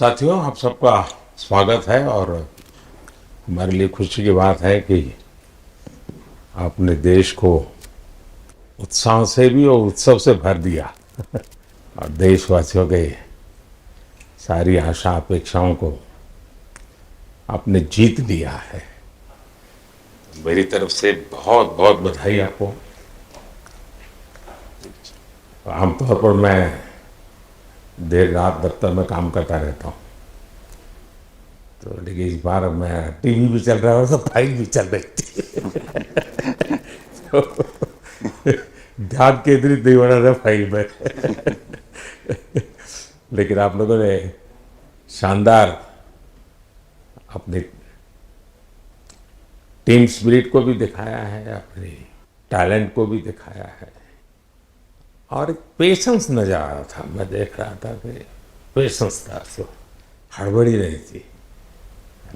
साथियों, आप सबका स्वागत है और हमारे लिए खुशी की बात है कि आपने देश को उत्साह से भी और उत्सव से भर दिया और देशवासियों के सारी आशा अपेक्षाओं को आपने जीत लिया है। मेरी तरफ से बहुत बहुत बधाई आपको। आमतौर पर मैं देर रात दफ्तर में काम करता रहता हूँ, तो लेकिन इस बार मैं टीवी भी चल रहा है तो फाइल भी चल रही थी तो ध्यान केंद्रित नहीं हो रहा था फाइल में लेकिन आप लोगों ने शानदार अपने टीम स्पिरिट को भी दिखाया है, अपने टैलेंट को भी दिखाया है और एक पेशेंस नजर आ रहा था। मैं देख रहा था कि पेशेंस था, तो हड़बड़ी नहीं थी,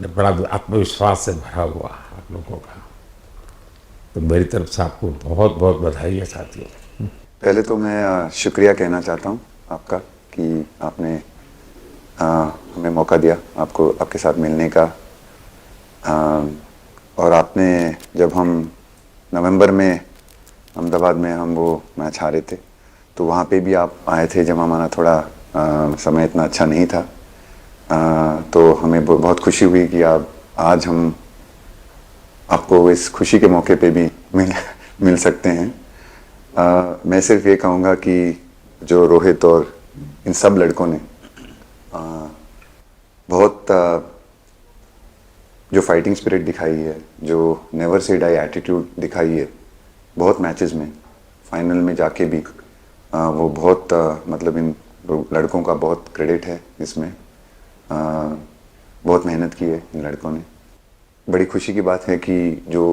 बड़ा आत्मविश्वास से भरा हुआ आप लोगों का। तो मेरी तरफ से आपको बहुत बहुत बधाई है साथियों। पहले तो मैं शुक्रिया कहना चाहता हूँ आपका कि आपने हमें मौका दिया आपको आपके साथ मिलने का। और आपने जब हम नवंबर में अहमदाबाद में हम वो मैच हारे थे तो वहाँ पे भी आप आए थे जब हमारा थोड़ा समय इतना अच्छा नहीं था। तो हमें बहुत खुशी हुई कि आप आज हम आपको इस खुशी के मौके पे भी मिल सकते हैं। मैं सिर्फ ये कहूँगा कि जो रोहित और इन सब लड़कों ने बहुत जो फाइटिंग स्पिरिट दिखाई है, जो नेवर से डाई एटीट्यूड दिखाई है बहुत मैचेस में, फाइनल में जाके भी वो बहुत मतलब इन लड़कों का बहुत क्रेडिट है इसमें। बहुत मेहनत की है इन लड़कों ने। बड़ी खुशी की बात है कि जो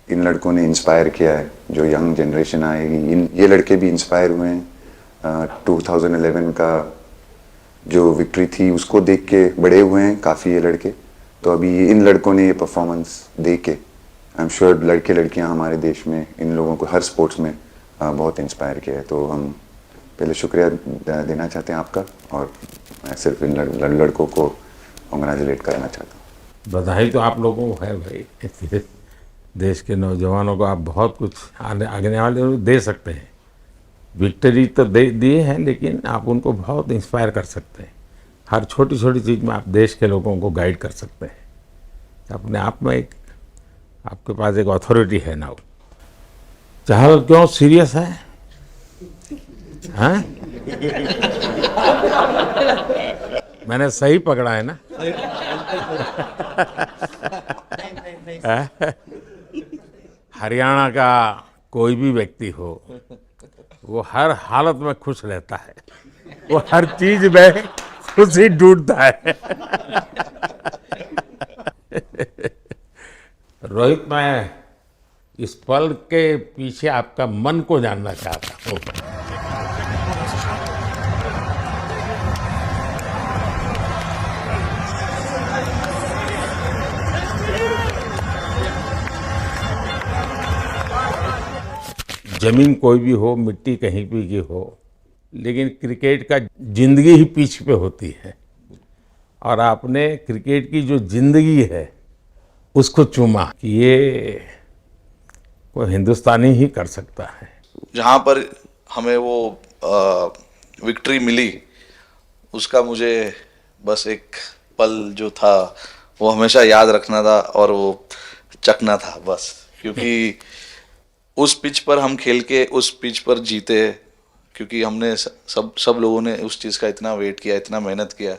इन लड़कों ने इंस्पायर किया है, जो यंग जनरेशन आएगी, ये लड़के भी इंस्पायर हुए हैं। 2011 का जो विक्ट्री थी उसको देख के बड़े हुए हैं काफ़ी ये लड़के। तो अभी इन लड़कों ने ये परफॉर्मेंस दे के आई एम श्योर लड़के लड़कियां हमारे देश में इन लोगों को हर स्पोर्ट्स में बहुत इंस्पायर किया है। तो हम पहले शुक्रिया देना चाहते हैं आपका और मैं सिर्फ इन लड़कों को कांग्रेचुलेट करना चाहता हूँ। बधाई तो आप लोगों को है भाई। देश के नौजवानों को आप बहुत कुछ आगे वाले दे सकते हैं। विक्ट्री तो दे दिए हैं, लेकिन आप उनको बहुत इंस्पायर कर सकते हैं। हर छोटी छोटी चीज़ में आप देश के लोगों को गाइड कर सकते हैं। अपने आप में एक आपके पास एक अथॉरिटी है ना। चाहे क्यों सीरियस है, हाँ? मैंने सही पकड़ा है ना? हरियाणा का कोई भी व्यक्ति हो, वो हर हालत में खुश रहता है, वो हर चीज में खुशी ढूंढता है। रोहित, मैं इस पल के पीछे आपका मन को जानना चाहता हूँ। जमीन कोई भी हो, मिट्टी कहीं भी की हो, लेकिन क्रिकेट का जिंदगी ही पिच पे होती है और आपने क्रिकेट की जो जिंदगी है उसको चुमा कि ये कोई हिंदुस्तानी ही कर सकता है। जहाँ पर हमें वो विक्ट्री मिली उसका मुझे बस एक पल जो था वो हमेशा याद रखना था और वो चखना था बस, क्योंकि उस पिच पर हम खेल के उस पिच पर जीते, क्योंकि हमने सब लोगों ने उस चीज़ का इतना वेट किया, इतना मेहनत किया।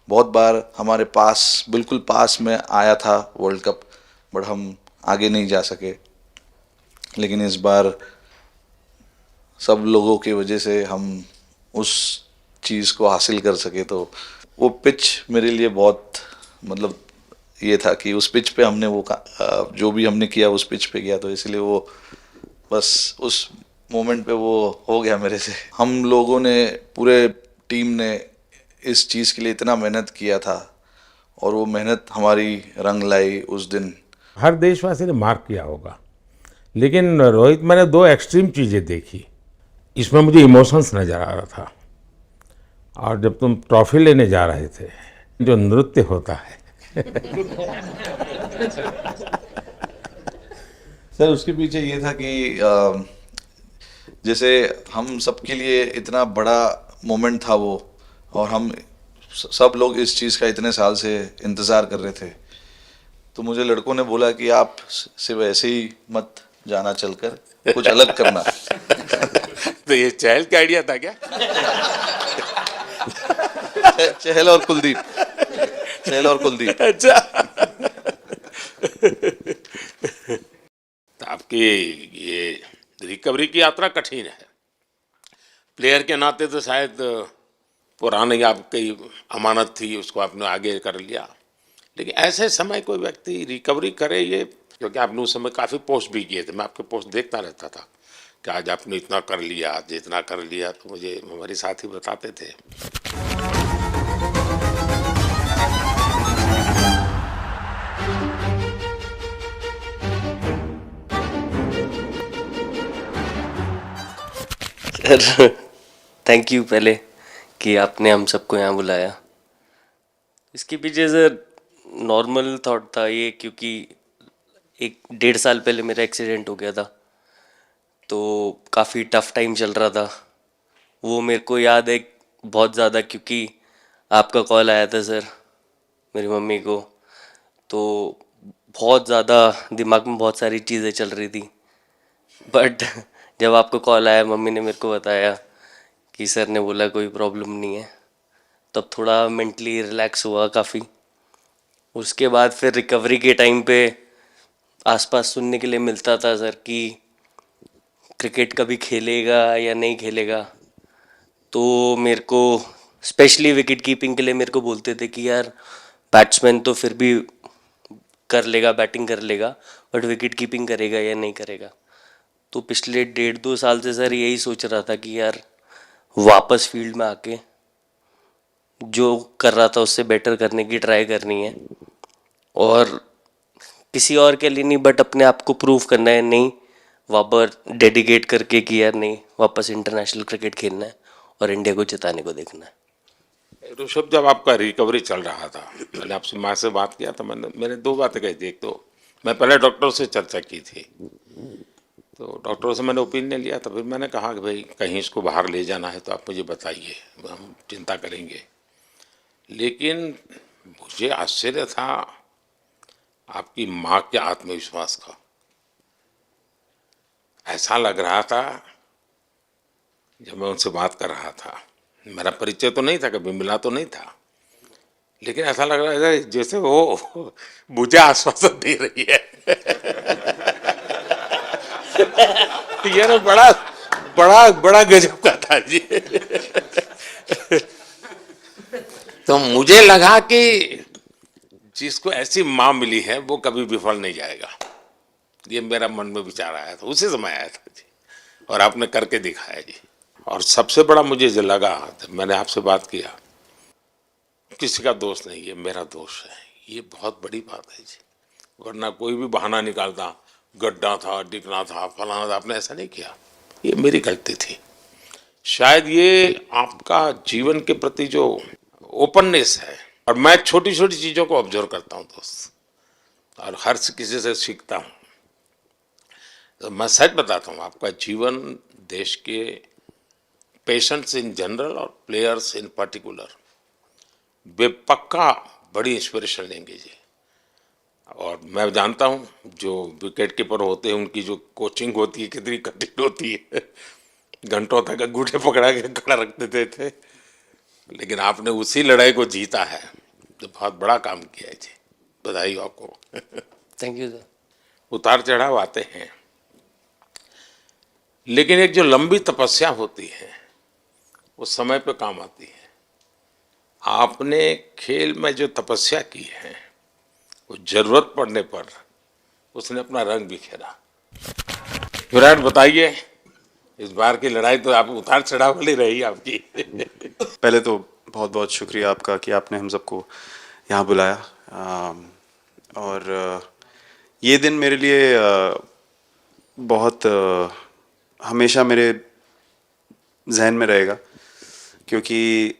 बहुत बार हमारे पास बिल्कुल पास में आया था वर्ल्ड कप, बट हम आगे नहीं जा सके। लेकिन इस बार सब लोगों की वजह से हम उस चीज़ को हासिल कर सके। तो वो पिच मेरे लिए बहुत मतलब ये था कि उस पिच पे हमने वो जो भी हमने किया उस पिच पे किया, तो इसलिए वो बस उस मोमेंट पे वो हो गया मेरे से। हम लोगों ने, पूरे टीम ने इस चीज़ के लिए इतना मेहनत किया था और वो मेहनत हमारी रंग लाई उस दिन। हर देशवासी ने मार्क किया होगा, लेकिन रोहित, मैंने दो एक्सट्रीम चीज़ें देखी। इसमें मुझे इमोशंस नज़र आ रहा था और जब तुम ट्रॉफी लेने जा रहे थे, जो नृत्य होता है सर उसके पीछे ये था कि जैसे हम सबके लिए इतना बड़ा मोमेंट था वो, और हम सब लोग इस चीज़ का इतने साल से इंतज़ार कर रहे थे, तो मुझे लड़कों ने बोला कि आप सिर्फ ऐसे ही मत जाना, चलकर कुछ अलग करना। तो ये चहल का आइडिया था क्या? चहल और कुलदीप, चहल और कुलदीप। अच्छा। तो आपकी ये रिकवरी की यात्रा कठिन है। प्लेयर के नाते तो शायद पुरानी आपकी अमानत थी, उसको आपने आगे कर लिया, लेकिन ऐसे समय कोई व्यक्ति रिकवरी करे, ये क्योंकि आपने उस समय काफ़ी पोस्ट भी किए थे, मैं आपके पोस्ट देखता रहता था कि आज आपने इतना कर लिया, आज इतना कर लिया, तो मुझे हमारे साथी बताते थे। सर थैंक यू पहले कि आपने हम सबको यहाँ बुलाया। इसके पीछे सर नॉर्मल थॉट था ये, क्योंकि 1-1.5 साल पहले मेरा एक्सीडेंट हो गया था, तो काफ़ी टफ टाइम चल रहा था। वो मेरे को याद है बहुत ज़्यादा, क्योंकि आपका कॉल आया था सर मेरी मम्मी को, तो बहुत ज़्यादा दिमाग में बहुत सारी चीज़ें चल रही थी। बट जब आपको कॉल आया, मम्मी ने मेरे को बताया कि सर ने बोला कोई प्रॉब्लम नहीं है, तब थोड़ा मेंटली रिलैक्स हुआ काफ़ी। उसके बाद फिर रिकवरी के टाइम पे आसपास सुनने के लिए मिलता था सर कि क्रिकेट कभी खेलेगा या नहीं खेलेगा, तो मेरे को स्पेशली विकेट कीपिंग के लिए मेरे को बोलते थे कि यार बैट्समैन तो फिर भी कर लेगा, बैटिंग कर लेगा, बट विकेट कीपिंग करेगा या नहीं करेगा। तो पिछले 1.5-2 साल से सर यही सोच रहा था कि यार वापस फील्ड में आके जो कर रहा था उससे बेटर करने की ट्राई करनी है, और किसी और के लिए नहीं बट अपने आप को प्रूव करना है, नहीं वापस डेडिकेट करके कि यार नहीं, वापस इंटरनेशनल क्रिकेट खेलना है और इंडिया को जिताने को देखना है। ऋषभ, जब आपका रिकवरी चल रहा था, मैंने आपसे माँ से बात किया था, मैंने दो बातें कही थी। एक तो मैं पहले डॉक्टर से चर्चा की थी, तो डॉक्टरों से मैंने ओपिनियन लिया था, फिर मैंने कहा कि भाई कहीं इसको बाहर ले जाना है तो आप मुझे बताइए, हम चिंता करेंगे। लेकिन मुझे आश्चर्य था आपकी माँ के आत्मविश्वास का। ऐसा लग रहा था जब मैं उनसे बात कर रहा था, मेरा परिचय तो नहीं था, कभी मिला तो नहीं था, लेकिन ऐसा लग रहा था जैसे वो मुझे आश्वासन दे रही है। ये ना बड़ा बड़ा बड़ा गजब का था जी। तो मुझे लगा कि जिसको ऐसी माँ मिली है वो कभी विफल नहीं जाएगा, ये मेरा मन में विचार आया था, उसी समय आया था जी, और आपने करके दिखाया जी। और सबसे बड़ा मुझे जो लगा, मैंने आपसे बात किया, किसी का दोष नहीं, ये मेरा दोष है, ये बहुत बड़ी बात है जी। वरना कोई भी बहाना निकालता, गड्ढा था, डिगना था, फलाना था, आपने ऐसा नहीं किया, ये मेरी गलती थी। शायद ये आपका जीवन के प्रति जो ओपननेस है, और मैं छोटी छोटी चीज़ों को ऑब्जर्व करता हूँ दोस्त, और हर किसी से सीखता हूँ। तो मैं सच बताता हूँ, आपका जीवन देश के पेशेंट्स इन जनरल और प्लेयर्स इन पर्टिकुलर वे पक्का बड़ी इंस्पिरेशन लेंगे जी। और मैं जानता हूँ जो विकेट कीपर होते हैं उनकी जो कोचिंग होती है कितनी कठिन होती है, घंटों तक अंगूठे पकड़ा के खड़ा रख देते थे, लेकिन आपने उसी लड़ाई को जीता है, तो बहुत बड़ा काम किया है जी, बधाई हो आपको। Thank you sir. उतार चढ़ाव आते हैं, लेकिन एक जो लंबी तपस्या होती है वो समय पे काम आती है। आपने खेल में जो तपस्या की है वो जरूरत पड़ने पर उसने अपना रंग बिखेरा। विराट, बताइए, इस बार की लड़ाई तो आप उतार चढ़ाव वाली रही आपकी। पहले तो बहुत बहुत शुक्रिया आपका कि आपने हम सबको यहाँ बुलाया, और ये दिन मेरे लिए बहुत हमेशा मेरे जहन में रहेगा, क्योंकि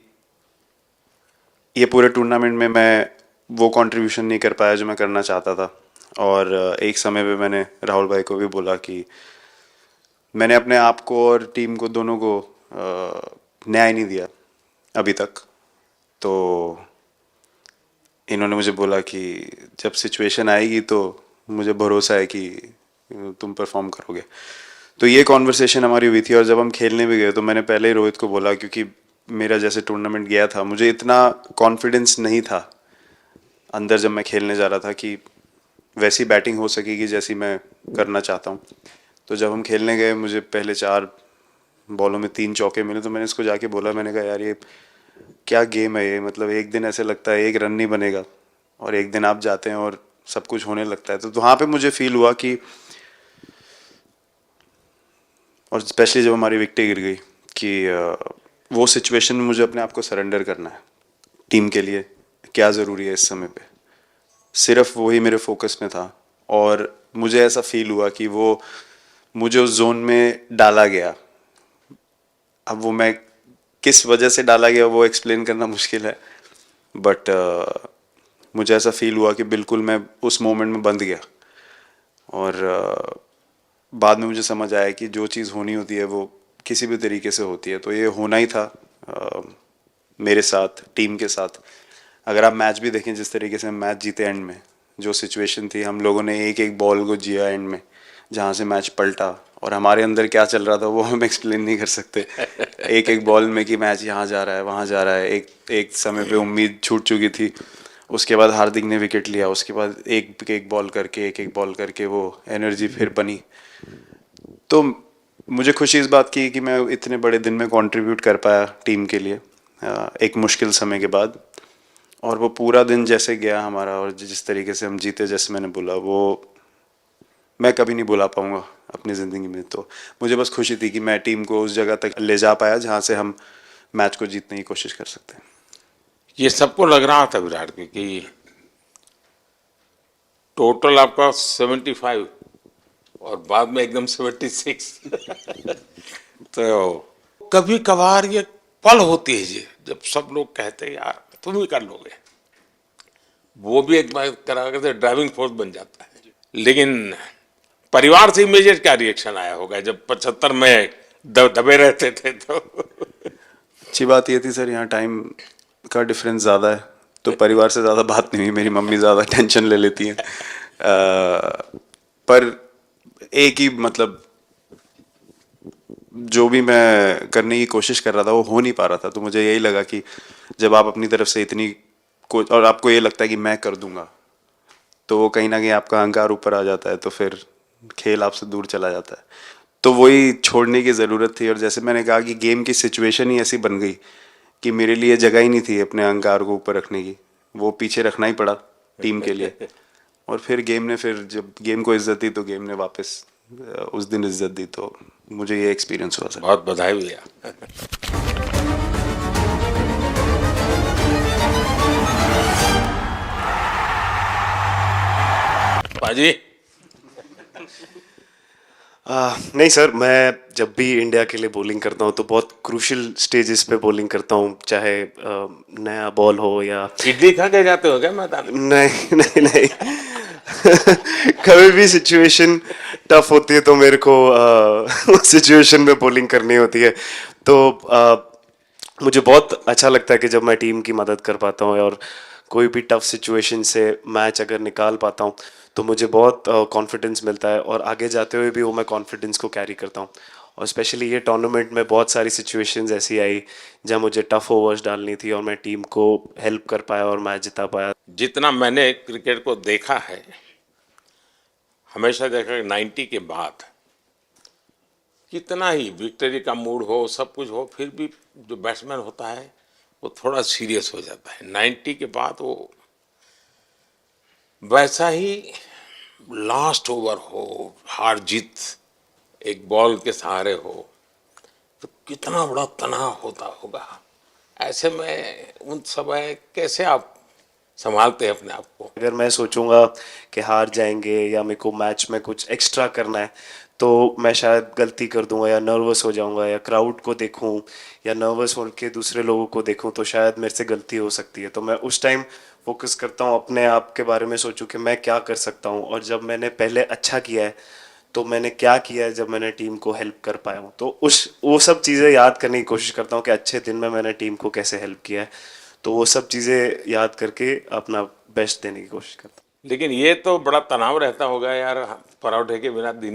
ये पूरे टूर्नामेंट में मैं वो कंट्रीब्यूशन नहीं कर पाया जो मैं करना चाहता था। और एक समय पे मैंने राहुल भाई को भी बोला कि मैंने अपने आप को और टीम को दोनों को न्याय नहीं दिया अभी तक। तो इन्होंने मुझे बोला कि जब सिचुएशन आएगी तो मुझे भरोसा है कि तुम परफॉर्म करोगे। तो ये कॉन्वर्सेशन हमारी हुई थी। और जब हम खेलने भी गए तो मैंने पहले ही रोहित को बोला, क्योंकि मेरा जैसे टूर्नामेंट गया था मुझे इतना कॉन्फिडेंस नहीं था अंदर जब मैं खेलने जा रहा था कि वैसी बैटिंग हो सकेगी जैसी मैं करना चाहता हूँ। तो जब हम खेलने गए मुझे पहले 4 बॉलों में 3 चौके मिले। तो मैंने इसको जाके बोला, मैंने कहा यार ये क्या गेम है ये, मतलब एक दिन ऐसे लगता है एक रन नहीं बनेगा और एक दिन आप जाते हैं और सब कुछ होने लगता है। तो वहाँ पे मुझे फील हुआ कि, और स्पेशली जब हमारी विकेट गिर गई, कि वो सिचुएशन में मुझे अपने आप को सरेंडर करना है। टीम के लिए क्या ज़रूरी है इस समय पे, सिर्फ वही मेरे फोकस में था। और मुझे ऐसा फील हुआ कि वो मुझे उस जोन में डाला गया। अब वो मैं किस वजह से डाला गया वो एक्सप्लेन करना मुश्किल है, बट मुझे ऐसा फील हुआ कि बिल्कुल मैं उस मोमेंट में बंद गया। और बाद में मुझे समझ आया कि जो चीज़ होनी होती है वो किसी भी तरीके से होती है। तो ये होना ही था मेरे साथ, टीम के साथ। अगर आप मैच भी देखें जिस तरीके से हम मैच जीते एंड में, जो सिचुएशन थी, हम लोगों ने एक एक बॉल को जिया एंड में, जहाँ से मैच पलटा। और हमारे अंदर क्या चल रहा था वो हम एक्सप्लेन नहीं कर सकते। एक एक बॉल में कि मैच यहाँ जा रहा है वहाँ जा रहा है। एक समय पे उम्मीद छूट चुकी थी। उसके बाद हार्दिक ने विकेट लिया, उसके बाद एक एक बॉल करके वो एनर्जी फिर बनी। तो मुझे खुशी इस बात की कि मैं इतने बड़े दिन में कंट्रीब्यूट कर पाया टीम के लिए एक मुश्किल समय के बाद। और वो पूरा दिन जैसे गया हमारा और जिस तरीके से हम जीते, जैसे मैंने बोला, वो मैं कभी नहीं भुला पाऊंगा अपनी ज़िंदगी में। तो मुझे बस खुशी थी कि मैं टीम को उस जगह तक ले जा पाया जहाँ से हम मैच को जीतने की कोशिश कर सकते हैं। ये सबको लग रहा था विराट के कि टोटल आपका 75 और बाद में एकदम 76। तो कभी कभार ये पल होती है जी जब सब लोग कहते हैं यार तुम ही कर लोगे, वो भी एक बार करा करते ड्राइविंग फोर्स बन जाता है। लेकिन परिवार से इमीडिएट क्या रिएक्शन आया होगा जब 75 में दबे रहते थे? तो अच्छी बात ये थी सर, यहाँ टाइम का डिफरेंस ज़्यादा है तो परिवार से ज़्यादा बात नहीं हुई। मेरी मम्मी ज़्यादा टेंशन ले लेती हैं। पर एक ही मतलब जो भी मैं करने की कोशिश कर रहा था वो हो नहीं पा रहा था। तो मुझे यही लगा कि जब आप अपनी तरफ से इतनी और आपको ये लगता है कि मैं कर दूंगा, तो वो कहीं ना कहीं आपका अहंकार ऊपर आ जाता है, तो फिर खेल आपसे दूर चला जाता है। तो वही छोड़ने की ज़रूरत थी। और जैसे मैंने कहा कि गेम की सिचुएशन ही ऐसी बन गई कि मेरे लिए जगह ही नहीं थी अपने अहंकार को ऊपर रखने की, वो पीछे रखना ही पड़ा टीम के लिए। और फिर गेम ने, फिर जब गेम को इज्जत दी तो गेम ने वापस उस दिन इज्जत दी। तो मुझे ये एक्सपीरियंस हुआ सर। बहुत बधाई भैया। पाजी नहीं सर, मैं जब भी इंडिया के लिए बॉलिंग करता हूँ तो बहुत क्रूशियल स्टेजेस पे बॉलिंग करता हूँ, चाहे नया बॉल हो या इडली खा के जाते हो क्या मैदान में? नहीं नहीं नहीं। कभी भी सिचुएशन टफ होती है तो मेरे को सिचुएशन में बॉलिंग करनी होती है। तो मुझे बहुत अच्छा लगता है कि जब मैं टीम की मदद कर पाता हूँ और कोई भी टफ सिचुएशन से मैच अगर निकाल पाता हूँ तो मुझे बहुत कॉन्फिडेंस मिलता है और आगे जाते हुए भी वो मैं कॉन्फिडेंस को कैरी करता हूँ। और स्पेशली ये टूर्नामेंट में बहुत सारी सिचुएशंस ऐसी आई जहाँ मुझे टफ ओवर्स डालनी थी और मैं टीम को हेल्प कर पाया और मैच जिता पाया। जितना मैंने क्रिकेट को देखा है, हमेशा देखा कि 90 के बाद कितना ही विक्ट्री का मूड हो, सब कुछ हो, फिर भी जो बैट्समैन होता है वो थोड़ा सीरियस हो जाता है। 90 के बाद वो वैसा ही लास्ट ओवर हो, हार जीत एक बॉल के सहारे हो, तो कितना बड़ा तनाव होता होगा। ऐसे में उन समय कैसे आप संभालते हैं अपने आप को? अगर मैं सोचूंगा कि हार जाएंगे या मेरे को मैच में कुछ एक्स्ट्रा करना है तो मैं शायद गलती कर दूंगा या नर्वस हो जाऊंगा, या क्राउड को देखूं या नर्वस होकर दूसरे लोगों को देखूं तो शायद मेरे से गलती हो सकती है। तो मैं उस टाइम फोकस करता हूं, अपने आप के बारे में सोचूं कि मैं क्या कर सकता हूं, और जब मैंने पहले अच्छा किया है तो मैंने क्या किया है जब मैंने टीम को हेल्प कर पाया हूँ। तो वो सब चीज़ें याद करने की कोशिश करता हूँ कि अच्छे दिन में मैंने टीम को कैसे हेल्प किया है। तो वो सब चीज़ें याद करके अपना बेस्ट देने की कोशिश करता हूँ। लेकिन ये तो बड़ा तनाव रहता होगा यार, पराठे के बिना दिन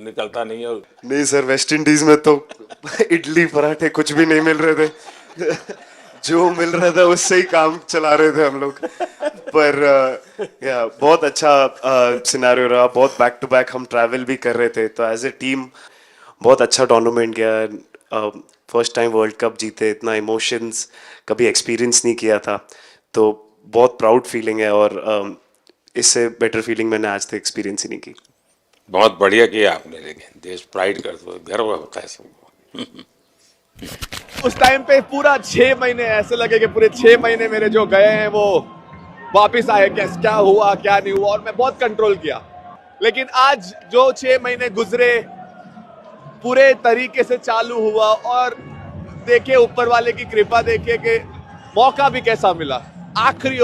निकलता नहीं। और नहीं सर, वेस्ट इंडीज में तो इडली पराठे कुछ भी नहीं मिल रहे थे जो मिल रहा था उससे ही काम चला रहे थे हम लोग। पर या बहुत अच्छा सिनेरियो रहा, बहुत बैक टू बैक हम ट्रैवल भी कर रहे थे, तो एज ए टीम बहुत अच्छा टूर्नामेंट गया। फर्स्ट टाइम वर्ल्ड कप जीते, इतना इमोशंस कभी एक्सपीरियंस नहीं किया था, तो बहुत प्राउड फीलिंग है, और इससे बेटर फीलिंग मैंने आज तक एक्सपीरियंस ही नहीं की। बहुत बढ़िया किया आपने, लेकिन देश प्राइड करते हो, गर्व होता है सबको। उस टाइम पे पूरा 6 महीने ऐसे लगे कि पूरे 6 महीने मेरे जो गए हैं वो वापिस आए, क्या हुआ क्या नहीं हुआ, और मैं बहुत कंट्रोल किया। लेकिन आज जो 6 महीने गुजरे पूरे तरीके से चालू हुआ, और देखे ऊपर वाले की कृपा, देखे कि मौका भी कैसा मिला आखिरी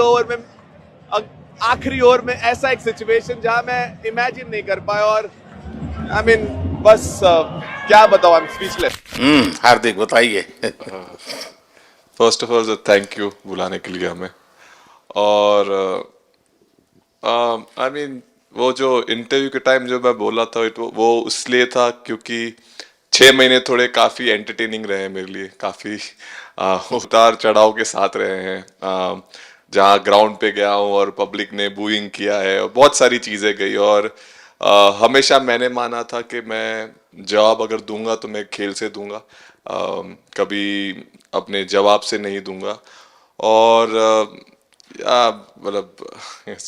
ओवर में ऐसा एक सिचुएशन जहां मैं इमेजिन नहीं कर पाया, और आई मीन बस क्या बताऊं, आई एम स्पीचलेस। हार्दिक बताइए। First of all thank you बुलाने के लिए हमें। और आई मीन वो जो इंटरव्यू के टाइम जो मैं बोला था वो इसलिए था क्योंकि 6 महीने थोड़े काफ़ी एंटरटेनिंग रहे मेरे लिए, काफ़ी उतार चढ़ाव के साथ रहे हैं। जहाँ ग्राउंड पे गया हूँ और पब्लिक ने बूइंग किया है और बहुत सारी चीज़ें गई, और हमेशा मैंने माना था कि मैं जवाब अगर दूंगा तो मैं खेल से दूंगा, कभी अपने जवाब से नहीं दूंगा। और मतलब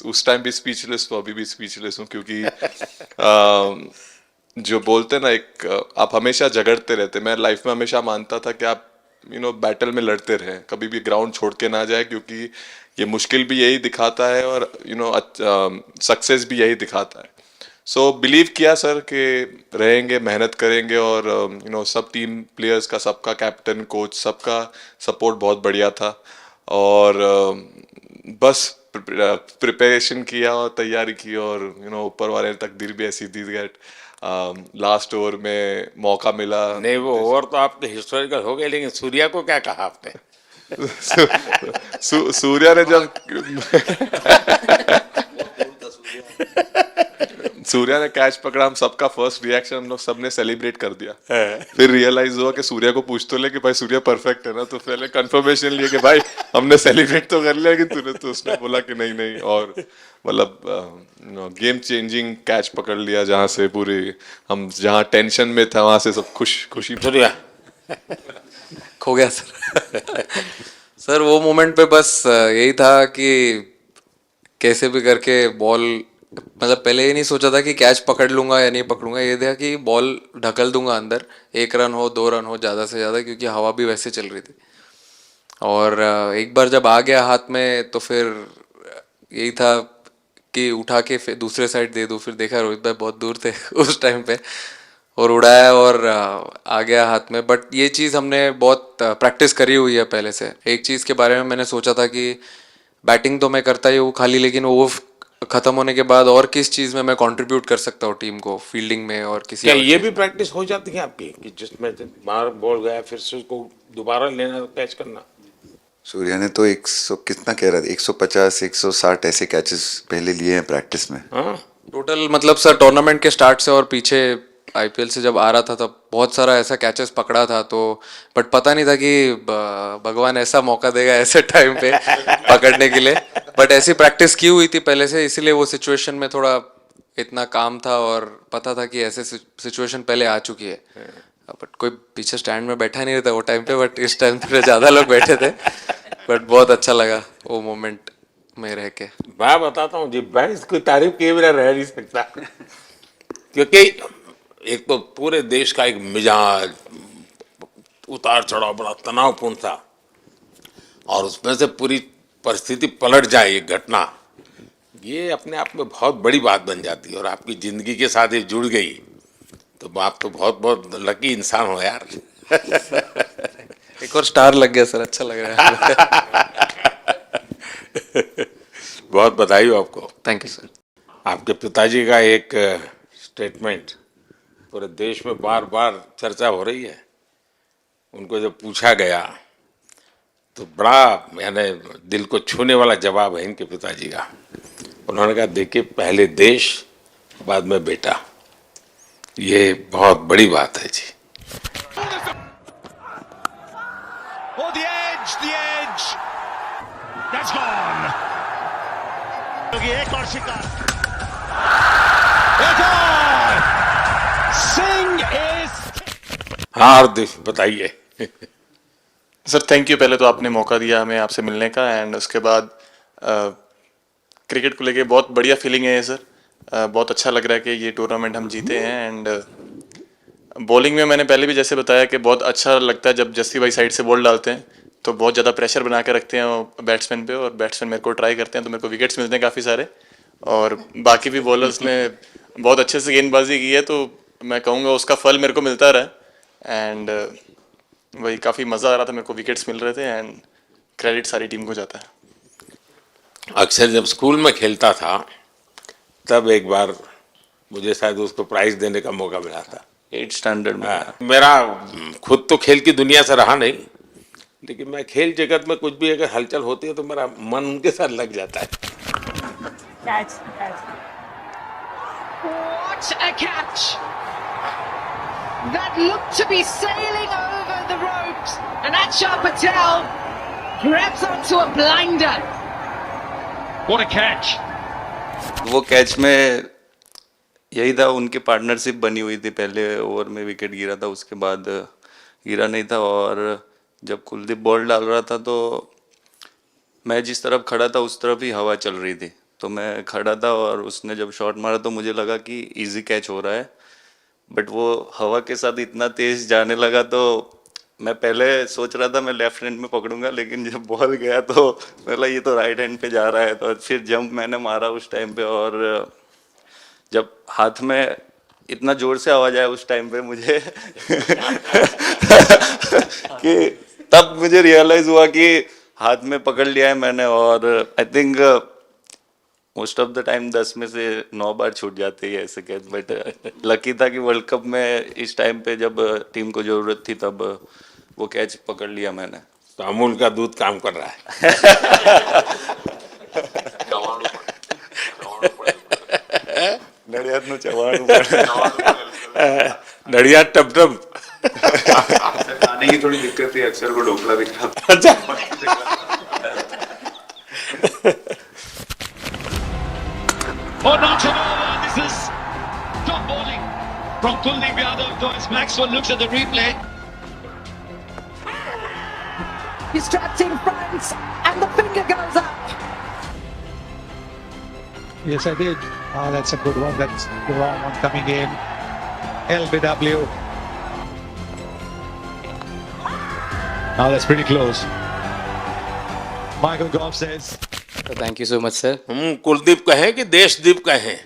उस टाइम भी स्पीचलेस हूँ, अभी भी स्पीचलेस हूँ, क्योंकि जो बोलते ना आप हमेशा झगड़ते रहते। मैं लाइफ में हमेशा मानता था कि आप बैटल में लड़ते रहें, कभी भी ग्राउंड छोड़ के ना जाए, क्योंकि ये मुश्किल भी यही दिखाता है और सक्सेस भी यही दिखाता है। सो बिलीव किया सर कि रहेंगे, मेहनत करेंगे, और सब टीम प्लेयर्स का, सबका कैप्टन कोच सबका सपोर्ट बहुत बढ़िया था, और बस प्रिपरेशन किया और तैयारी की, और ऊपर वाले तकदीर भी ऐसी दी गई। लास्ट ओवर में मौका मिला। नहीं, वो ओवर तो आपके हिस्टोरिकल हो गए, लेकिन सूर्या को क्या कहा आपने? सूर्या ने जब सूर्या ने कैच पकड़ा, हम सबका फर्स्ट रिएक्शन, हम लोग सबने सेलिब्रेट कर दिया। फिर रियलाइज हुआ कि सूर्या को पूछ तो ले कि भाई सूर्या परफेक्ट है ना, तो पहले कंफर्मेशन लिए कि भाई हमने सेलिब्रेट तो कर लिया, कि तूने, तो उसने बोला कि नहीं, और मतलब गेम चेंजिंग कैच पकड़ लिया, जहाँ से पूरी हम जहाँ टेंशन में था वहां से सब खुशी। सूर्या खो गया सर। सर वो मोमेंट पे बस यही था कि कैसे भी करके बॉल, मतलब पहले ये नहीं सोचा था कि कैच पकड़ लूंगा या नहीं पकड़ूंगा, ये था कि बॉल ढकल दूंगा अंदर, 1 रन हो 2 रन हो ज़्यादा से ज़्यादा, क्योंकि हवा भी वैसे चल रही थी। और एक बार जब आ गया हाथ में तो फिर यही था कि उठा के फिर दूसरे साइड दे दूँ। फिर देखा रोहित भाई बहुत दूर थे उस टाइम पे, और उड़ाया और आ गया हाथ में। बट ये चीज़ हमने बहुत प्रैक्टिस करी हुई है पहले से। एक चीज़ के बारे में मैंने सोचा था कि बैटिंग तो मैं करता ही हूँ खाली, लेकिन वो खत्म होने के बाद और किस चीज़ में मैं कंट्रीब्यूट कर सकता हूँ टीम को, फील्डिंग में और किसी। क्या ये भी प्रैक्टिस हो जाती है आपकी कि जिसमें बाहर बॉल गया फिर से उसको दोबारा लेना, कैच करना? सूर्या ने तो 100 कितना कह रहा था, 150 160 ऐसे कैचेस पहले लिए हैं प्रैक्टिस में। टोटल मतलब सर टूर्नामेंट के स्टार्ट से और पीछे आईपीएल से जब आ रहा था तब बहुत सारा ऐसा कैचेस पकड़ा था, तो बट पता नहीं था कि भगवान ऐसा मौका देगा ऐसे टाइम पे पकड़ने के लिए। बट ऐसी प्रैक्टिस की हुई थी पहले से, इसीलिए वो सिचुएशन में थोड़ा इतना काम था और पता था कि ऐसे सिचुएशन पहले आ चुकी है। बट कोई पीछे स्टैंड में बैठा नहीं रहता वो टाइम पे, बट इस टाइम पे ज़्यादा लोग बैठे थे। बट बहुत अच्छा लगा वो मोमेंट में रह के। मैं बताता हूँ जी, मैं इसकी तारीफ किए बिना रह नहीं सकता, क्योंकि एक तो पूरे देश का एक मिजाज, उतार चढ़ाव बड़ा तनावपूर्ण था, और उसमें से पूरी परिस्थिति पलट जाए, ये घटना, ये अपने आप में बहुत बड़ी बात बन जाती है और आपकी ज़िंदगी के साथ ये जुड़ गई। तो आप तो बहुत बहुत लकी इंसान हो यार। एक और स्टार लग गया सर, अच्छा लग रहा है। बहुत बधाई हो आपको। Thank you sir. आपके पिताजी का एक स्टेटमेंट पूरे देश में बार बार चर्चा हो रही है। उनको जब पूछा गया तो बड़ा यानी दिल को छूने वाला जवाब है इनके पिताजी का। उन्होंने कहा देखिए पहले देश बाद में बेटा, ये बहुत बड़ी बात है जी। Oh, the edge, the edge. That's gone. एक और शिकार। एक और। Singh is। हाँ हार्दिक बताइए। सर थैंक यू, पहले तो आपने मौका दिया हमें आपसे मिलने का, एंड उसके बाद क्रिकेट को लेके बहुत बढ़िया फीलिंग है ये सर। बहुत अच्छा लग रहा है कि ये टूर्नामेंट हम जीते हैं। एंड बॉलिंग में मैंने पहले भी जैसे बताया कि बहुत अच्छा लगता है जब जस्सी भाई साइड से बॉल डालते हैं, तो बहुत ज़्यादा प्रेशर बना के रखते हैं बैट्समैन पे, और बैट्समैन मेरे को ट्राई करते हैं तो मेरे को विकेट्स मिलते हैं काफ़ी सारे। और बाकी भी बॉलर्स ने बहुत अच्छे से गेंदबाजी की है, तो मैं कहूँगा उसका फल मेरे को मिलता रहा। एंड वही काफ़ी मज़ा आ रहा था, मेरे को विकेट्स मिल रहे थे, एंड क्रेडिट सारी टीम को जाता है। अक्सर जब स्कूल में खेलता था तब एक बार मुझे शायद उसको प्राइज देने का मौका मिला था 8th स्टैंडर्ड में। मेरा खुद तो खेल की दुनिया से रहा नहीं, लेकिन मैं खेल जगत में कुछ भी अगर हलचल होती है तो मेरा मन उनके साथ लग जाता है। Catch. What a catch! That looked to be sailing over the ropes, and Achal Patel grabs onto a blinder. What a catch! वो कैच में यही था, उनकी पार्टनरशिप बनी हुई थी। पहले ओवर में विकेट गिरा था, उसके बाद गिरा नहीं था, और जब कुलदीप बॉल डाल रहा था तो मैं जिस तरफ खड़ा था उस तरफ ही हवा चल रही थी, तो मैं खड़ा था और उसने जब शॉट मारा तो मुझे लगा कि इजी कैच हो रहा है, बट वो हवा के साथ इतना तेज जाने लगा तो मैं पहले सोच रहा था मैं लेफ्ट हैंड में पकड़ूंगा, लेकिन जब बॉल गया तो बोला ये तो राइट हैंड पे जा रहा है, तो फिर जंप मैंने मारा उस टाइम पे, और जब हाथ में इतना जोर से आवाज आया उस टाइम पे मुझे कि तब मुझे रियलाइज हुआ कि हाथ में पकड़ लिया है मैंने। और I think most of the time 10 में से 9 बार छूट जाते हैं ऐसे कैच, बट लकी था कि वर्ल्ड कप में इस टाइम पे जब टीम को जरूरत थी तब वो कैच पकड़ लिया मैंने। तो अमूल का दूध काम कर रहा है। नड़ियाद नु चवाणु नड़िया टप टप। खाने की थोड़ी दिक्कत थी, अक्सर को ढोकला दिखा। अच्छा। Oh, not at all. This is top bowling from Kuldeep Yadav. Thomas Maxwell looks at the replay. He's trapped in front, and the finger goes up. Yes, I did. Oh, that's a good one. That's the wrong one coming in. LBW. Now that's pretty close. Michael Goff says. Thank you so much sir. Kuldeep कहें कि देशदीप कहें?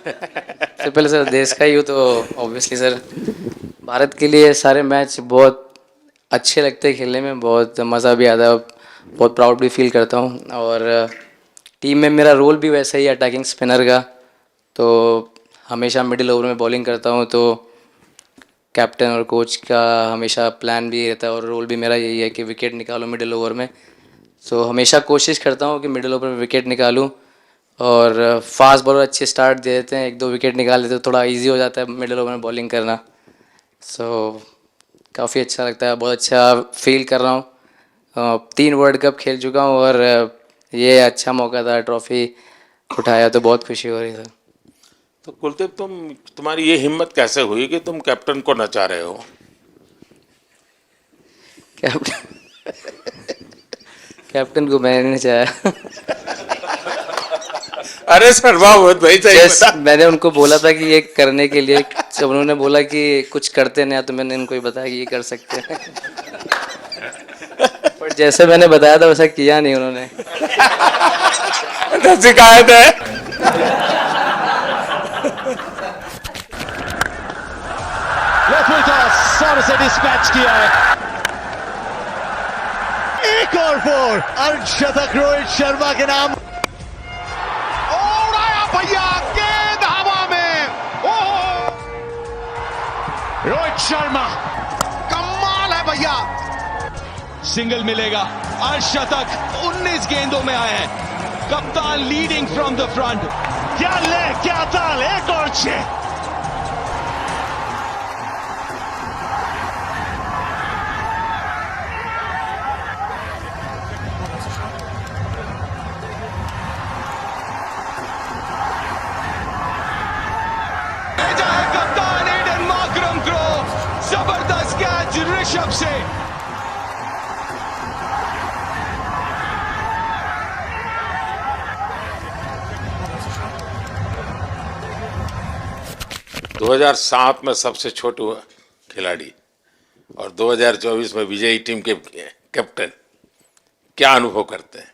सबसे पहले sir देश का ही हो तो obviously sir Bharat के लिए सारे मैच बहुत अच्छे लगते हैं खेलने में, बहुत मज़ा भी आता है, बहुत प्राउड भी फील करता हूँ। और टीम में मेरा रोल भी वैसा ही अटैकिंग स्पिनर का, तो हमेशा मिडिल ओवर में बॉलिंग करता हूँ, तो कैप्टन और कोच का हमेशा प्लान भी रहता है और रोल भी मेरा यही है कि विकेट निकालो मिडिल ओवर में। सो हमेशा कोशिश करता हूँ कि मिडिल ओवर में विकेट निकालूँ, और फास्ट बॉलर अच्छे स्टार्ट दे देते हैं, 1-2 विकेट निकाल देते हैं तो थोड़ा इजी हो जाता है मिडिल ओवर में बॉलिंग करना। सो काफ़ी अच्छा लगता है, बहुत अच्छा फील कर रहा हूँ। 3 वर्ल्ड कप खेल चुका हूँ और ये अच्छा मौका था, ट्रॉफी उठाया तो बहुत खुशी हो रही है। तो कुलदीप तुम्हारी ये हिम्मत कैसे हुई कि तुम कैप्टन को नचा रहे हो? कैप्टन को मैंने नहीं चाहा। अरे सर वाह भाई सही। मैंने उनको बोला था कि ये करने के लिए, जब उन्होंने बोला कि कुछ करते नहीं तो मैंने इनको ही बताया कि ये कर सकते हैं। पर जैसे मैंने बताया था वैसा किया नहीं उन्होंने। शिकायत है। से डिस्पैच किया है। एक और 4 अर्धशतक रोहित शर्मा के नाम। और आया भैया गेंद हवा में। ओह रोहित शर्मा कमाल है भैया। सिंगल मिलेगा। अर्धशतक 19 गेंदों में आए हैं। कप्तान लीडिंग फ्रॉम द फ्रंट। क्या ले क्या ताल। एक और 6। कप्तान एडन मार्करम को जबरदस्त कैच ऋषभ से। दो 2007 में सबसे छोटे खिलाड़ी और 2024 में विजयी टीम के कैप्टन, क्या अनुभव करते हैं?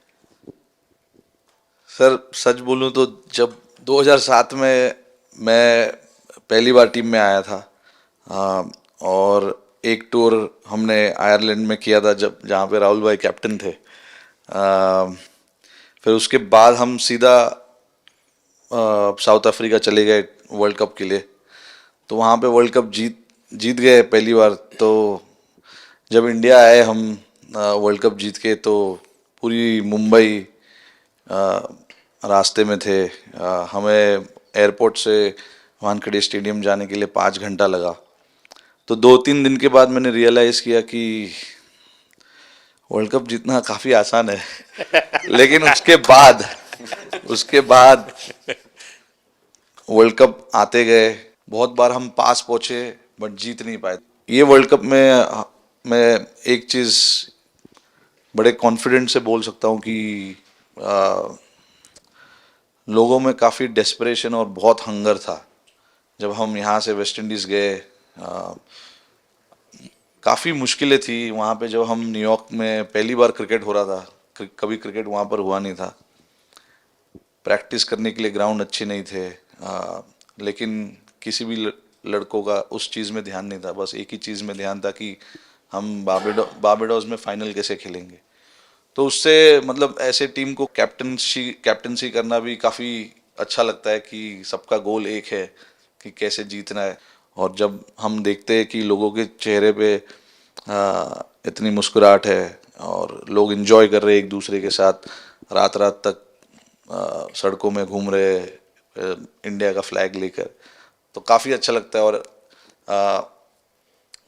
सर सच बोलूं तो जब 2007 में मैं पहली बार टीम में आया था और एक टूर हमने आयरलैंड में किया था जब जहाँ पे राहुल भाई कैप्टन थे। फिर उसके बाद हम सीधा साउथ अफ्रीका चले गए वर्ल्ड कप के लिए। तो वहाँ पे वर्ल्ड कप जीत गए पहली बार। तो जब इंडिया आए हम वर्ल्ड कप जीत के, तो पूरी मुंबई रास्ते में थे। हमें एयरपोर्ट से वानखेड़े स्टेडियम जाने के लिए 5 घंटा लगा। तो 2-3 दिन के बाद मैंने रियलाइज़ किया कि वर्ल्ड कप जीतना काफ़ी आसान है। लेकिन उसके बाद वर्ल्ड कप आते गए। बहुत बार हम पास पहुँचे बट जीत नहीं पाए। ये वर्ल्ड कप में मैं एक चीज़ बड़े कॉन्फिडेंट से बोल सकता हूँ कि लोगों में काफ़ी डेस्परेशन और बहुत हंगर था। जब हम यहाँ से वेस्ट इंडीज़ गए, काफ़ी मुश्किलें थी वहाँ पे। जब हम न्यूयॉर्क में पहली बार क्रिकेट हो रहा था, कभी क्रिकेट वहाँ पर हुआ नहीं था। प्रैक्टिस करने के लिए ग्राउंड अच्छे नहीं थे, लेकिन किसी भी लड़कों का उस चीज़ में ध्यान नहीं था। बस एक ही चीज़ में ध्यान था कि हम बारबाडोस में फाइनल कैसे खेलेंगे। तो उससे मतलब ऐसे टीम को कैप्टनसी करना भी काफ़ी अच्छा लगता है कि सबका गोल एक है कि कैसे जीतना है। और जब हम देखते हैं कि लोगों के चेहरे पे इतनी मुस्कुराहट है और लोग एंजॉय कर रहे हैं एक दूसरे के साथ, रात रात तक सड़कों में घूम रहे इंडिया का फ्लैग लेकर, तो काफ़ी अच्छा लगता है। और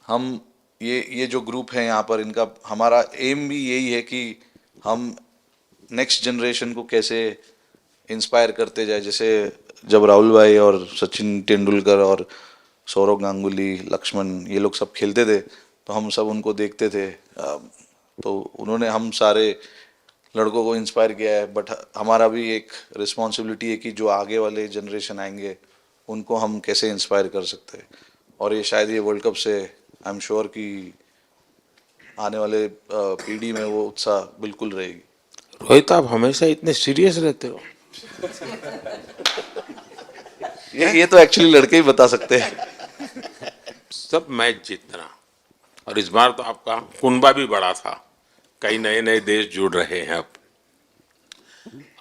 हम ये जो ग्रुप है यहाँ पर, इनका हमारा एम भी यही है कि हम नेक्स्ट जनरेशन को कैसे इंस्पायर करते जाए। जैसे जब राहुल भाई और सचिन तेंदुलकर और सौरव गांगुली, लक्ष्मण, ये लोग सब खेलते थे तो हम सब उनको देखते थे। तो उन्होंने हम सारे लड़कों को इंस्पायर किया है। बट हमारा भी एक रिस्पॉन्सिबिलिटी है कि जो आगे वाले जनरेशन आएंगे उनको हम कैसे इंस्पायर कर सकते हैं। और ये शायद ये वर्ल्ड कप से आई एम श्योर कि आने वाले पीढ़ी में वो उत्साह बिल्कुल रहेगी। रोहित, आप हमेशा इतने सीरियस रहते हो। ये तो एक्चुअली लड़के ही बता सकते हैं। सब मैच जीतना, और इस बार तो आपका कुनबा भी बड़ा था, कई नए नए देश जुड़ रहे हैं अब।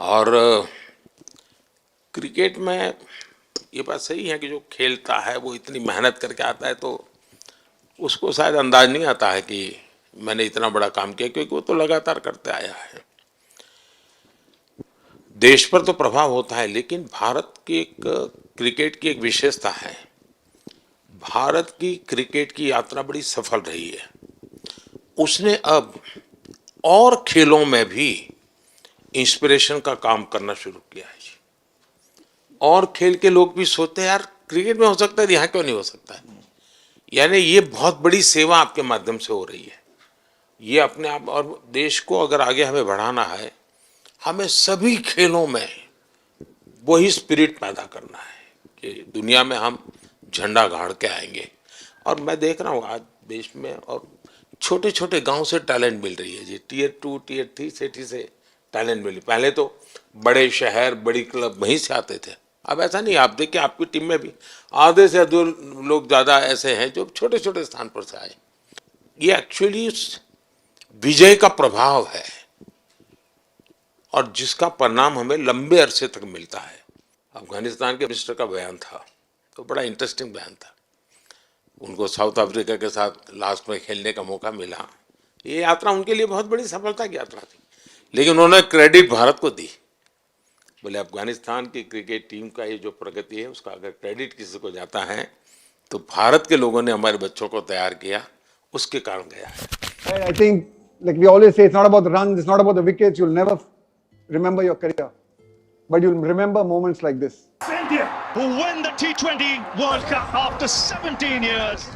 और क्रिकेट में ये बात सही है कि जो खेलता है वो इतनी मेहनत करके आता है, तो उसको शायद अंदाज नहीं आता है कि मैंने इतना बड़ा काम किया, क्योंकि वो तो लगातार करते आया है। देश पर तो प्रभाव होता है, लेकिन भारत की एक क्रिकेट की एक विशेषता है। भारत की क्रिकेट की यात्रा बड़ी सफल रही है। उसने अब और खेलों में भी इंस्पिरेशन का काम करना शुरू किया है। और खेल के लोग भी सोचते हैं यार क्रिकेट में हो सकता है, यहाँ क्यों नहीं हो सकता है। यानी ये बहुत बड़ी सेवा आपके माध्यम से हो रही है। ये अपने आप, और देश को अगर आगे हमें बढ़ाना है, हमें सभी खेलों में वही स्पिरिट पैदा करना है कि दुनिया में हम झंडा गाड़ के आएंगे। और मैं देख रहा हूँ आज देश में और छोटे छोटे गांव से टैलेंट मिल रही है जी। टियर 2 टियर 3 सिटी से टैलेंट मिली। पहले तो बड़े शहर, बड़ी क्लब वहीं से आते थे, अब ऐसा नहीं, आप देखिए आपकी टीम में भी आधे से अधिक लोग ज़्यादा ऐसे हैं जो छोटे छोटे स्थान पर से आए। ये एक्चुअली विजय का प्रभाव है और जिसका परिणाम हमें लंबे अरसे तक मिलता है। अफगानिस्तान के मिनिस्टर का बयान था तो बड़ा इंटरेस्टिंग बयान था। उनको साउथ अफ्रीका के साथ लास्ट में खेलने का मौका मिला। ये यात्रा उनके लिए बहुत बड़ी सफलता की यात्रा थी, लेकिन उन्होंने क्रेडिट भारत को दी। बोले अफगानिस्तान की क्रिकेट टीम का ये जो प्रगति है उसका अगर क्रेडिट किसी को जाता है तो भारत के लोगों ने हमारे बच्चों को तैयार किया, उसके कारण गया है। I think, like we always say, it's not about the runs, it's not about the wickets. You'll never remember your career, but you'll remember moments like this. India, who win the T20 World Cup after 17 years.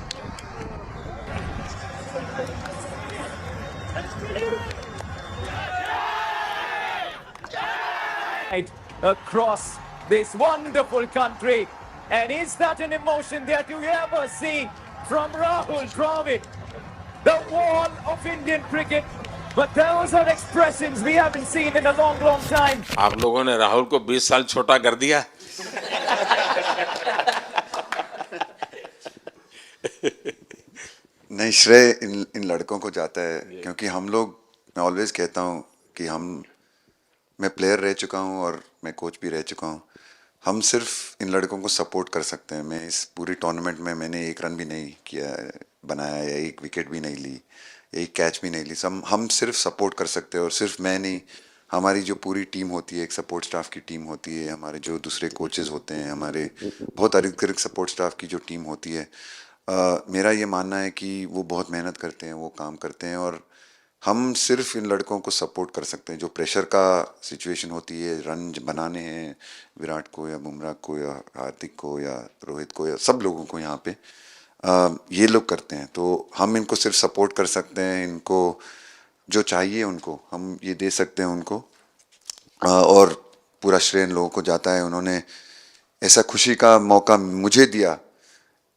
Across this wonderful country, and is that an emotion that you ever see from Rahul Dravid, the wall of Indian cricket? But those are expressions we haven't seen in a long, long time. आप लोगों ने राहुल को 20 साल छोटा कर दिया। नहीं, श्रेय इन लड़कों को जाता है, क्योंकि हम लोग, मैं ऑलवेज कहता हूँ कि मैं प्लेयर रह चुका हूँ और मैं कोच भी रह चुका हूँ। हम सिर्फ इन लड़कों को सपोर्ट कर सकते हैं। मैं इस पूरी टूर्नामेंट में मैंने एक रन भी नहीं किया, बनाया, या एक विकेट भी नहीं ली, या एक कैच भी नहीं ली। हम सिर्फ सपोर्ट कर सकते हैं, और सिर्फ मैं नहीं, हमारी जो पूरी टीम होती है, एक सपोर्ट स्टाफ की टीम होती है, हमारे जो दूसरे कोचेज़ होते हैं, हमारे बहुत अधिक सपोर्ट स्टाफ की जो टीम होती है, मेरा ये मानना है कि वो बहुत मेहनत करते हैं, वो काम करते हैं, और हम सिर्फ इन लड़कों को सपोर्ट कर सकते हैं। जो प्रेशर का सिचुएशन होती है, रन बनाने हैं विराट को या बुमराह को या हार्दिक को या रोहित को या सब लोगों को, यहाँ पे ये लोग करते हैं। तो हम इनको सिर्फ सपोर्ट कर सकते हैं, इनको जो चाहिए उनको हम ये दे सकते हैं उनको, और पूरा श्रेय इन लोगों को जाता है। उन्होंने ऐसा खुशी का मौका मुझे दिया,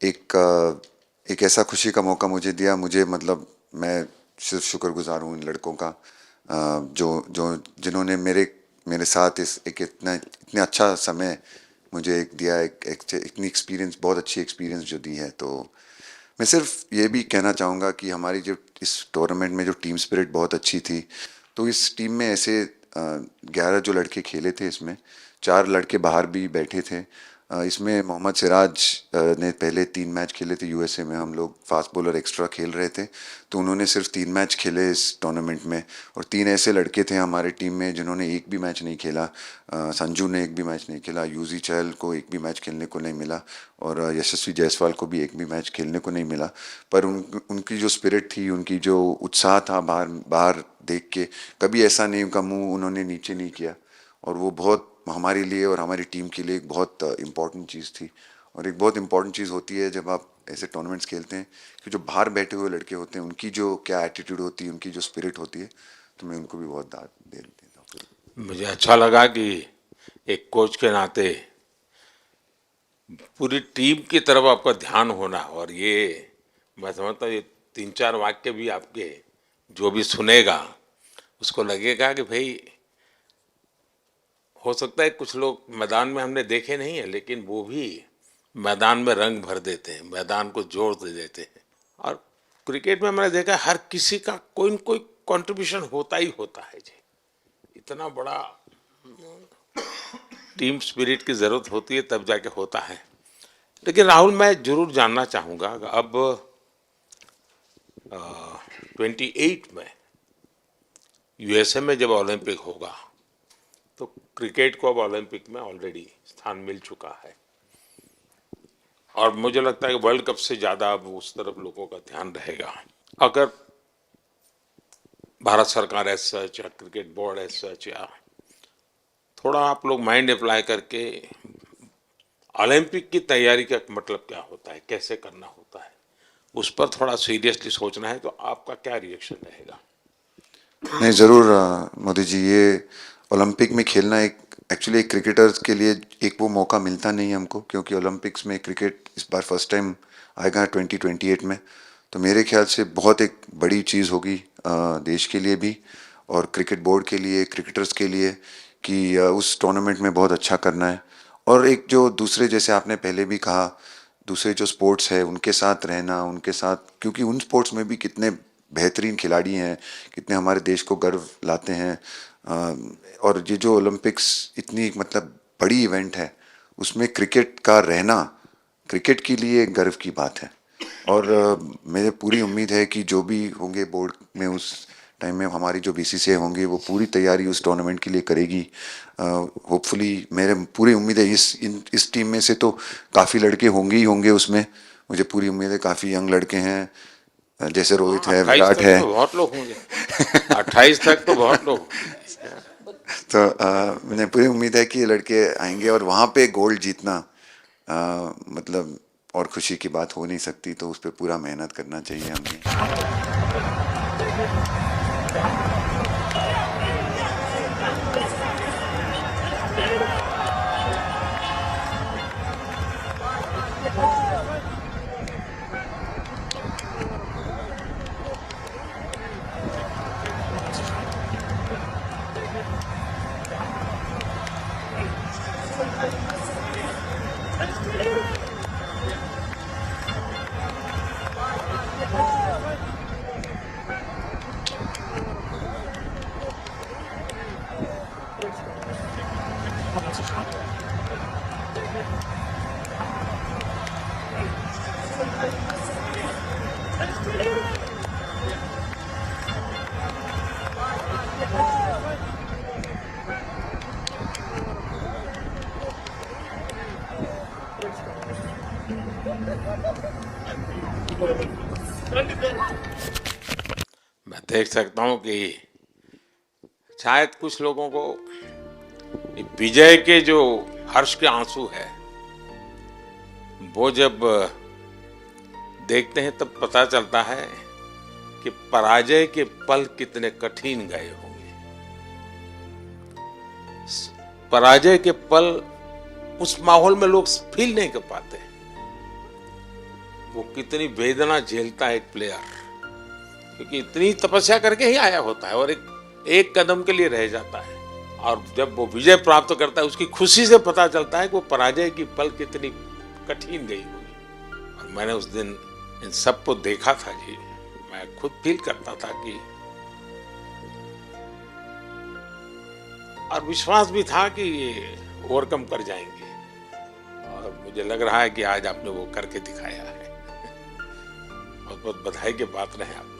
एक ऐसा खुशी का मौका मुझे दिया। मुझे मतलब मैं सिर्फ शुक्रगुजार हूँ इन लड़कों का, जिन्होंने मेरे साथ इतना अच्छा समय मुझे दिया, इतनी एक्सपीरियंस, बहुत अच्छी एक्सपीरियंस जो दी है। तो मैं सिर्फ ये भी कहना चाहूँगा कि हमारी जो इस टूर्नामेंट में जो टीम स्पिरिट बहुत अच्छी थी। तो इस टीम में ऐसे 11 जो लड़के खेले थे, इसमें 4 लड़के बाहर भी बैठे थे। इसमें मोहम्मद सिराज ने पहले 3 मैच खेले थे यूएसए में, हम लोग फास्ट बॉलर एक्स्ट्रा खेल रहे थे, तो उन्होंने सिर्फ 3 मैच खेले इस टूर्नामेंट में। और 3 ऐसे लड़के थे हमारे टीम में जिन्होंने एक भी मैच नहीं खेला। संजू ने एक भी मैच नहीं खेला, यूजी चहल को एक भी मैच खेलने को नहीं मिला, और यशस्वी जायसवाल को भी एक भी मैच खेलने को नहीं मिला। पर उनकी जो स्पिरिट थी, उनकी जो उत्साह था, बाहर देख के कभी ऐसा नहीं, उनका मुँह उन्होंने नीचे नहीं किया, और वो बहुत हमारे लिए और हमारी टीम के लिए एक बहुत इम्पॉर्टेंट चीज़ थी। और एक बहुत इम्पॉर्टेंट चीज़ होती है जब आप ऐसे टूर्नामेंट्स खेलते हैं, कि जो बाहर बैठे हुए लड़के होते हैं, उनकी जो क्या एटीट्यूड होती है, उनकी जो स्पिरिट होती है, तो मैं उनको भी बहुत दाद दे देता हूँ। मुझे अच्छा लगा कि एक कोच के नाते पूरी टीम की तरफ आपका ध्यान होना, और ये मैं समझता हूँ ये 3-4 वाक्य भी आपके जो भी सुनेगा उसको लगेगा कि भाई, हो सकता है कुछ लोग मैदान में हमने देखे नहीं है, लेकिन वो भी मैदान में रंग भर देते हैं, मैदान को जोर दे देते हैं। और क्रिकेट में मैंने देखा हर किसी का कोई न कोई कंट्रीब्यूशन होता ही होता है जी। इतना बड़ा टीम स्पिरिट की ज़रूरत होती है, तब जाके होता है। लेकिन राहुल, मैं जरूर जानना चाहूँगा, अब 28 में यूएसए में जब ओलंपिक होगा, तो क्रिकेट को अब ओलंपिक में ऑलरेडी स्थान मिल चुका है, और मुझे लगता है कि वर्ल्ड कप से ज़्यादा अब उस तरफ लोगों का ध्यान रहेगा। अगर भारत सरकार एज सच या क्रिकेट बोर्ड एज सच, या थोड़ा आप लोग माइंड अप्लाई करके ओलंपिक की तैयारी का मतलब क्या होता है, कैसे करना होता है, उस पर थोड़ा सीरियसली सोचना है, तो आपका क्या रिएक्शन रहेगा? नहीं, ज़रूर मोदी जी, ये ओलंपिक में खेलना एक्चुअली क्रिकेटर्स के लिए एक वो मौका मिलता नहीं है हमको, क्योंकि ओलंपिक्स में क्रिकेट इस बार फर्स्ट टाइम आएगा 2028 में। तो मेरे ख्याल से बहुत एक बड़ी चीज़ होगी देश के लिए भी, और क्रिकेट बोर्ड के लिए, क्रिकेटर्स के लिए, कि उस टूर्नामेंट में बहुत अच्छा करना है। और एक जो दूसरे, जैसे आपने पहले भी कहा, दूसरे जो स्पोर्ट्स है उनके साथ रहना, उनके साथ, क्योंकि उन स्पोर्ट्स में भी कितने बेहतरीन खिलाड़ी हैं, कितने हमारे देश को गर्व लाते हैं। और ये जो ओलंपिक्स इतनी मतलब बड़ी इवेंट है, उसमें क्रिकेट का रहना क्रिकेट के लिए गर्व की बात है। और मुझे पूरी उम्मीद है कि जो भी होंगे बोर्ड में उस टाइम में, हमारी जो बीसीसीआई होंगे वो पूरी तैयारी उस टूर्नामेंट के लिए करेगी। होपफुली मेरे पूरी उम्मीद है इस टीम में से तो काफ़ी लड़के होंगे ही होंगे उसमें, मुझे पूरी उम्मीद है। काफ़ी यंग लड़के हैं, जैसे रोहित है, विराट है, तो बहुत लोग होंगे। 28 तक तो बहुत लोग। तो मुझे पूरी उम्मीद है कि ये लड़के आएंगे और वहाँ पे गोल्ड जीतना मतलब और खुशी की बात हो नहीं सकती। तो उस पर पूरा मेहनत करना चाहिए हमें। मैं देख सकता हूं कि शायद कुछ लोगों को विजय के जो हर्ष के आंसू है, वो जब देखते हैं तब पता चलता है कि पराजय के पल कितने कठिन गए होंगे। पराजय के पल उस माहौल में लोग फील नहीं कर पाते। वो कितनी वेदना झेलता है एक प्लेयर, क्योंकि इतनी तपस्या करके ही आया होता है और एक कदम के लिए रह जाता है। और जब वो विजय प्राप्त करता है, उसकी खुशी से पता चलता है कि वो पराजय की पल कितनी कठिन गई होगी। और मैंने उस दिन इन सबको देखा था जी, मैं खुद फील करता था कि, और विश्वास भी था कि ये ओवरकम कर जाएंगे। और मुझे लग रहा है कि आज आपने वो करके दिखाया है। बहुत बहुत बधाई के बात रहे आप।